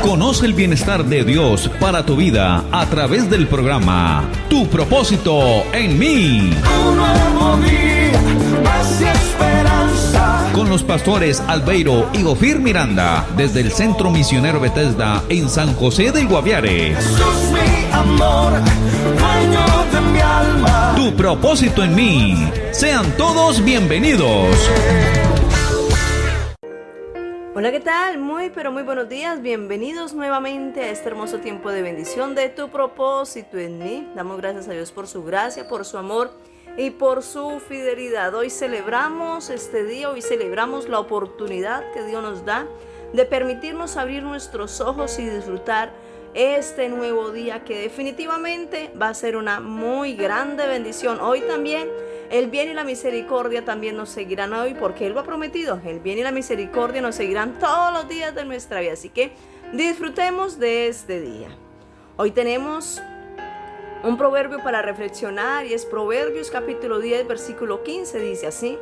Conoce el bienestar de Dios para tu vida a través del programa Tu propósito en mí. Un nuevo día, paz y esperanza. Con los pastores Albeiro y Ofir Miranda, desde el Centro Misionero Bethesda en San José del Guaviare. Jesús, mi amor, dueño de mi alma. Tu propósito en mí. Sean todos bienvenidos. Hola, ¿qué tal? Muy buenos días. Bienvenidos nuevamente a este hermoso tiempo de bendición de Tu propósito en mí. Damos gracias a Dios por su gracia, por su amor y por su fidelidad. Hoy celebramos este día, hoy celebramos la oportunidad que Dios nos da de permitirnos abrir nuestros ojos y disfrutar este nuevo día que definitivamente va a ser una muy grande bendición. Hoy también el bien y la misericordia también nos seguirán hoy, porque Él lo ha prometido. El bien y la misericordia nos seguirán todos los días de nuestra vida. Así que disfrutemos de este día. Hoy tenemos un proverbio para reflexionar y es Proverbios capítulo 10, versículo 15. Dice así: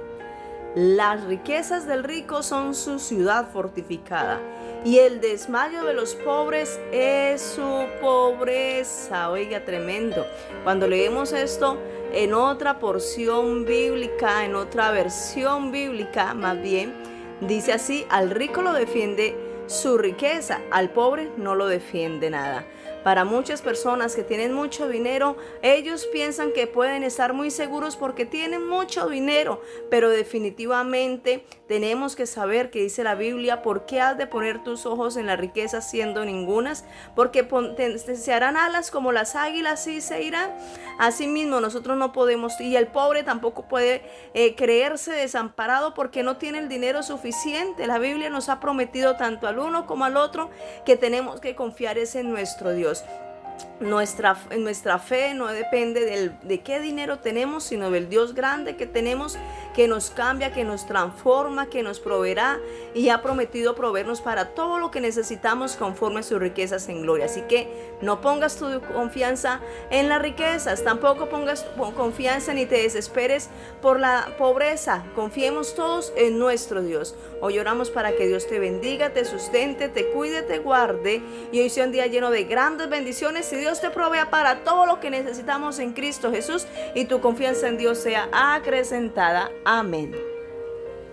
las riquezas del rico son su ciudad fortificada, y el desmayo de los pobres es su pobreza. Oiga, tremendo. Cuando leemos esto en otra porción bíblica, en otra versión bíblica más bien, dice así: al rico lo defiende su riqueza, al pobre no lo defiende nada. Para muchas personas que tienen mucho dinero, ellos piensan que pueden estar muy seguros porque tienen mucho dinero, pero definitivamente tenemos que saber que dice la Biblia: ¿por qué has de poner tus ojos en la riqueza siendo ningunas? Porque se harán alas como las águilas y se irán. Asimismo, nosotros no podemos, y el pobre tampoco puede creerse desamparado porque no tiene el dinero suficiente. La Biblia nos ha prometido tanto al uno como al otro que tenemos que confiar en nuestro Dios. Nuestra fe no depende de qué dinero tenemos, sino del Dios grande que tenemos, que nos cambia, que nos transforma, que nos proveerá y ha prometido proveernos para todo lo que necesitamos conforme a sus riquezas en gloria. Así que no pongas tu confianza en las riquezas, tampoco pongas confianza ni te desesperes por la pobreza. Confiemos todos en nuestro Dios. Hoy oramos para que Dios te bendiga, te sustente, te cuide, te guarde, y hoy sea un día lleno de grandes bendiciones y Dios te provea para todo lo que necesitamos en Cristo Jesús y tu confianza en Dios sea acrecentada. Amén.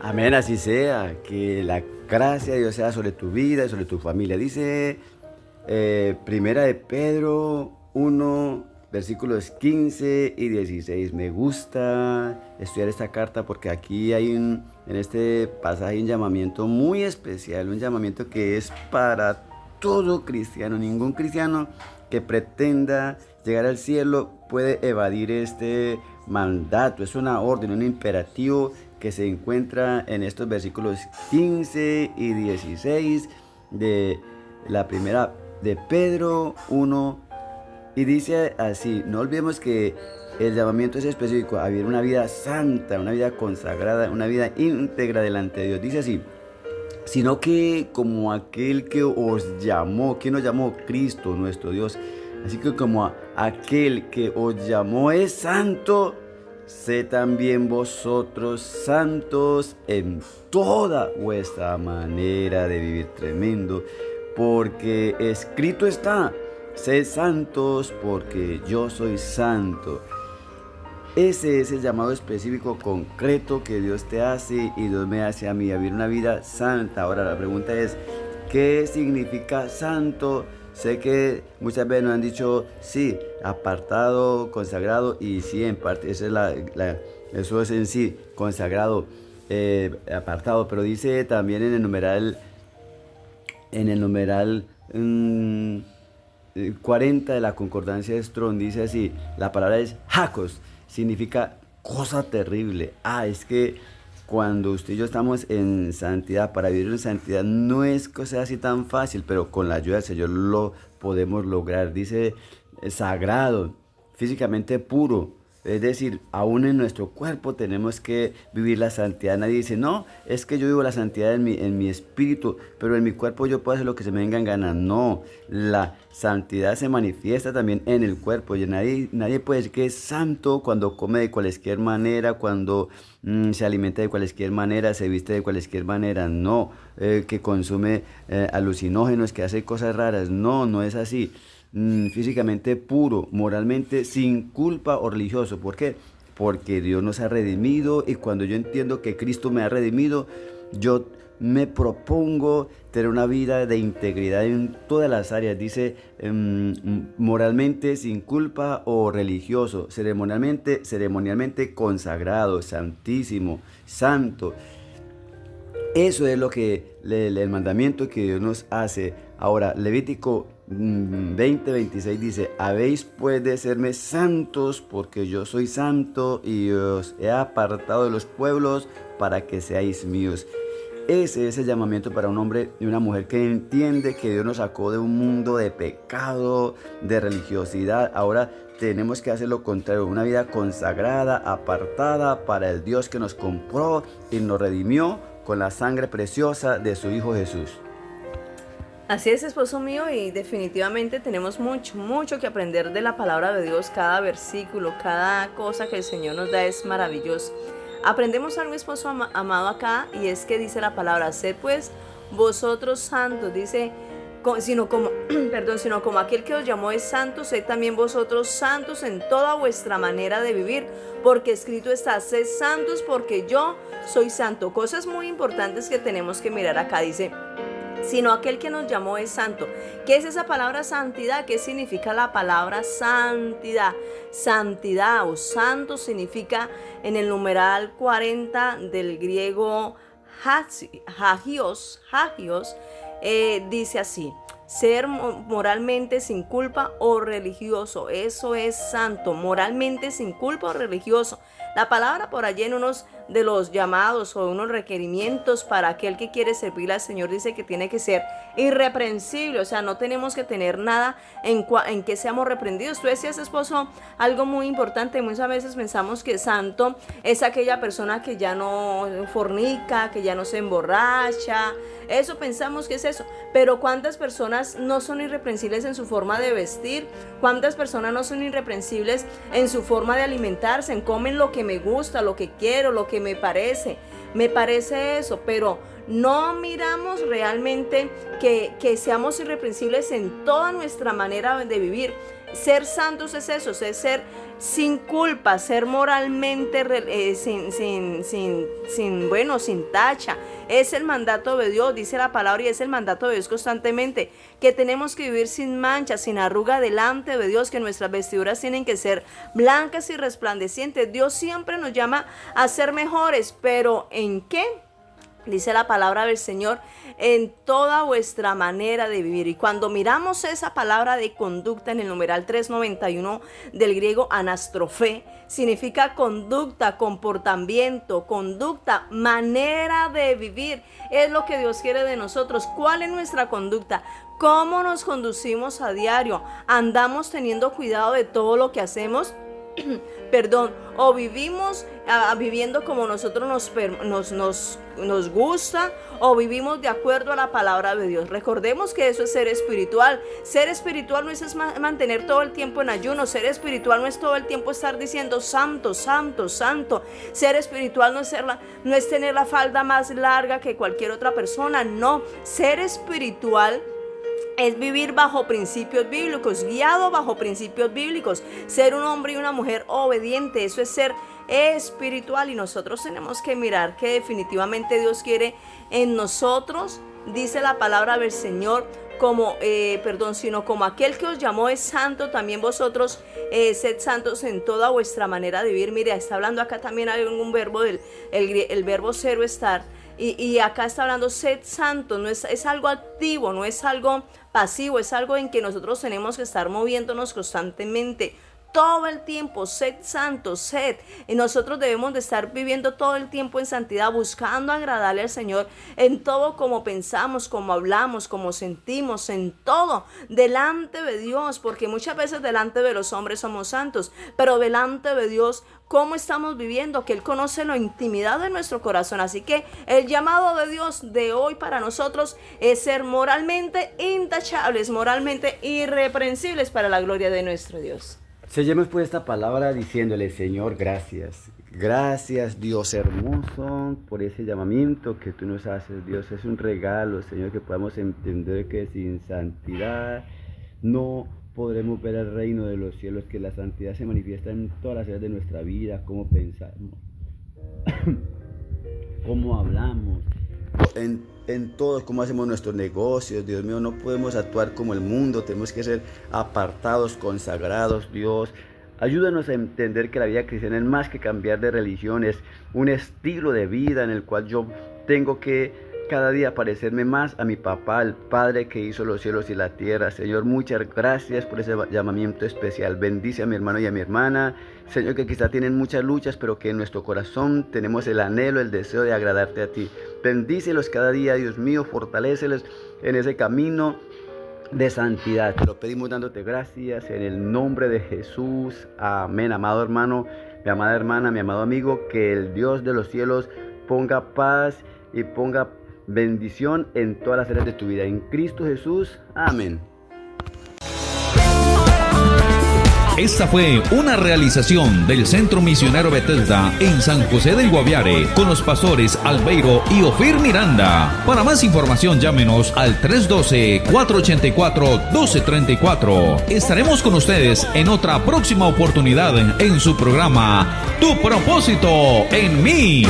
Amén, así sea. Que la gracia de Dios sea sobre tu vida y sobre tu familia. Dice Primera de Pedro 1, versículos 15 y 16. Me gusta estudiar esta carta porque aquí hay en este pasaje un llamamiento muy especial, un llamamiento que es para todo cristiano. Ningún cristiano que pretenda llegar al cielo puede evadir este mandato. Es una orden, un imperativo que se encuentra en estos versículos 15 y 16 de la primera de Pedro 1, y dice así: no olvidemos que el llamamiento es específico a vivir una vida santa, una vida consagrada, una vida íntegra delante de Dios. Dice así: sino que como aquel que os llamó, ¿quién nos llamó? Cristo nuestro Dios. Así que como aquel que os llamó es santo, sé también vosotros santos en toda vuestra manera de vivir. Tremendo, porque escrito está: sed santos porque yo soy santo. Ese es el llamado específico, concreto que Dios te hace y Dios me hace a mí, a vivir una vida santa. Ahora la pregunta es: ¿qué significa santo? Sé que muchas veces nos han dicho, sí, apartado, consagrado, y sí, en parte, eso es en sí, consagrado, apartado, pero dice también en el numeral 40 de la concordancia de Strong, dice así: la palabra es hakos, significa cosa terrible. Es que cuando usted y yo estamos en santidad, para vivir en santidad no es cosa así tan fácil, pero con la ayuda del Señor lo podemos lograr. Dice sagrado, físicamente puro, Es decir, aún en nuestro cuerpo tenemos que vivir la santidad. Nadie dice, no, es que yo vivo la santidad en mi espíritu, pero en mi cuerpo yo puedo hacer lo que se me venga en gana. No, la santidad se manifiesta también en el cuerpo. Y nadie puede decir que es santo cuando come de cualquier manera, cuando se alimenta de cualquier manera, se viste de cualquier manera. No, que consume alucinógenos, que hace cosas raras. No, no es así. Físicamente puro, moralmente sin culpa o religioso. ¿Por qué? Porque Dios nos ha redimido, y cuando yo entiendo que Cristo me ha redimido, yo me propongo tener una vida de integridad en todas las áreas. Dice moralmente sin culpa o religioso, ceremonialmente consagrado, santísimo, santo. Eso es lo que el mandamiento que Dios nos hace. Ahora, Levítico 20:26 dice, habéis pues de serme santos, porque yo soy santo y os he apartado de los pueblos para que seáis míos. Ese es el llamamiento para un hombre y una mujer que entiende que Dios nos sacó de un mundo de pecado, de religiosidad. Ahora tenemos que hacer lo contrario, una vida consagrada, apartada para el Dios que nos compró y nos redimió con la sangre preciosa de su Hijo Jesús. Así es, esposo mío, y definitivamente tenemos mucho que aprender de la palabra de Dios. Cada versículo, cada cosa que el Señor nos da es maravilloso. Aprendemos algo, esposo amado, acá, y es que dice la palabra, sed pues vosotros santos, dice, sino como aquel que os llamó es santo, sed también vosotros santos en toda vuestra manera de vivir, porque escrito está, sed santos porque yo soy santo. Cosas muy importantes que tenemos que mirar acá, dice, sino aquel que nos llamó es santo. ¿Qué es esa palabra santidad? ¿Qué significa la palabra santidad? Santidad o santo significa en el numeral 40 del griego hagios, dice así, ser moralmente sin culpa o religioso. Eso es santo, moralmente sin culpa o religioso. La palabra por allí en unos de los llamados o unos requerimientos para aquel que quiere servir al Señor dice que tiene que ser irreprensible, o sea, no tenemos que tener nada en que seamos reprendidos. Tú decías, esposo, algo muy importante. Muchas veces pensamos que santo es aquella persona que ya no fornica, que ya no se emborracha. Eso pensamos que es eso, pero ¿cuántas personas no son irreprensibles en su forma de vestir? ¿Cuántas personas no son irreprensibles en su forma de alimentarse? En comen lo que me gusta, lo que quiero, lo que me parece eso, pero no miramos realmente que seamos irreprensibles en toda nuestra manera de vivir. Ser santos es eso, es ser sin culpa, ser moralmente sin tacha. Es el mandato de Dios, dice la palabra, y es el mandato de Dios constantemente, que tenemos que vivir sin mancha, sin arruga delante de Dios, que nuestras vestiduras tienen que ser blancas y resplandecientes. Dios siempre nos llama a ser mejores, pero ¿en qué? Dice la palabra del Señor, en toda vuestra manera de vivir. Y cuando miramos esa palabra de conducta en el numeral 391 del griego anastrofé, significa conducta, comportamiento, conducta, manera de vivir. Es lo que Dios quiere de nosotros. ¿Cuál es nuestra conducta? ¿Cómo nos conducimos a diario? ¿Andamos teniendo cuidado de todo lo que hacemos? O vivimos viviendo como nosotros nos gusta, o vivimos de acuerdo a la palabra de Dios. Recordemos que eso es ser espiritual. Ser espiritual no es mantener todo el tiempo en ayuno. Ser espiritual no es todo el tiempo estar diciendo santo, santo, santo. Ser espiritual no es tener la falda más larga que cualquier otra persona. No, ser espiritual es vivir bajo principios bíblicos, guiado bajo principios bíblicos, ser un hombre y una mujer obediente. Eso es ser espiritual, y nosotros tenemos que mirar que definitivamente Dios quiere en nosotros, dice la palabra del Señor, sino como aquel que os llamó es santo, también vosotros sed santos en toda vuestra manera de vivir. Mire, está hablando acá también hay un verbo el verbo ser o estar. Y acá está hablando sed santo, no es algo activo, no es algo pasivo, es algo en que nosotros tenemos que estar moviéndonos constantemente. todo el tiempo, sed santos, sed. Y nosotros debemos de estar viviendo todo el tiempo en santidad, buscando agradarle al Señor en todo, como pensamos, como hablamos, como sentimos, en todo, delante de Dios, porque muchas veces delante de los hombres somos santos, pero delante de Dios, ¿cómo estamos viviendo? Que Él conoce la intimidad de nuestro corazón. Así que el llamado de Dios de hoy para nosotros es ser moralmente intachables, moralmente irreprensibles para la gloria de nuestro Dios. Sellemos pues esta palabra diciéndole: Señor, gracias. Gracias, Dios hermoso, por ese llamamiento que tú nos haces. Dios, es un regalo, Señor, que podamos entender que sin santidad no podremos ver el reino de los cielos, que la santidad se manifiesta en todas las áreas de nuestra vida, cómo pensamos, cómo hablamos, en todo, cómo hacemos nuestros negocios. Dios mío, no podemos actuar como el mundo, tenemos que ser apartados, consagrados. Dios, ayúdanos a entender que la vida cristiana es más que cambiar de religión, es un estilo de vida en el cual yo tengo que cada día parecerme más a mi papá, el Padre que hizo los cielos y la tierra. Señor, muchas gracias por ese llamamiento especial. Bendice a mi hermano y a mi hermana, Señor, que quizá tienen muchas luchas, pero que en nuestro corazón tenemos el anhelo, el deseo de agradarte a ti. Bendícelos cada día, Dios mío, fortalécelos en ese camino de santidad. Te lo pedimos dándote gracias en el nombre de Jesús. Amén. Amado hermano, mi amada hermana, mi amado amigo, que el Dios de los cielos ponga paz y ponga bendición en todas las áreas de tu vida. En Cristo Jesús. Amén. Esta fue una realización del Centro Misionero Bethesda en San José del Guaviare, con los pastores Albeiro y Ofir Miranda. Para más información, llámenos al 312-484-1234. Estaremos con ustedes en otra próxima oportunidad en su programa Tu Propósito en Mí.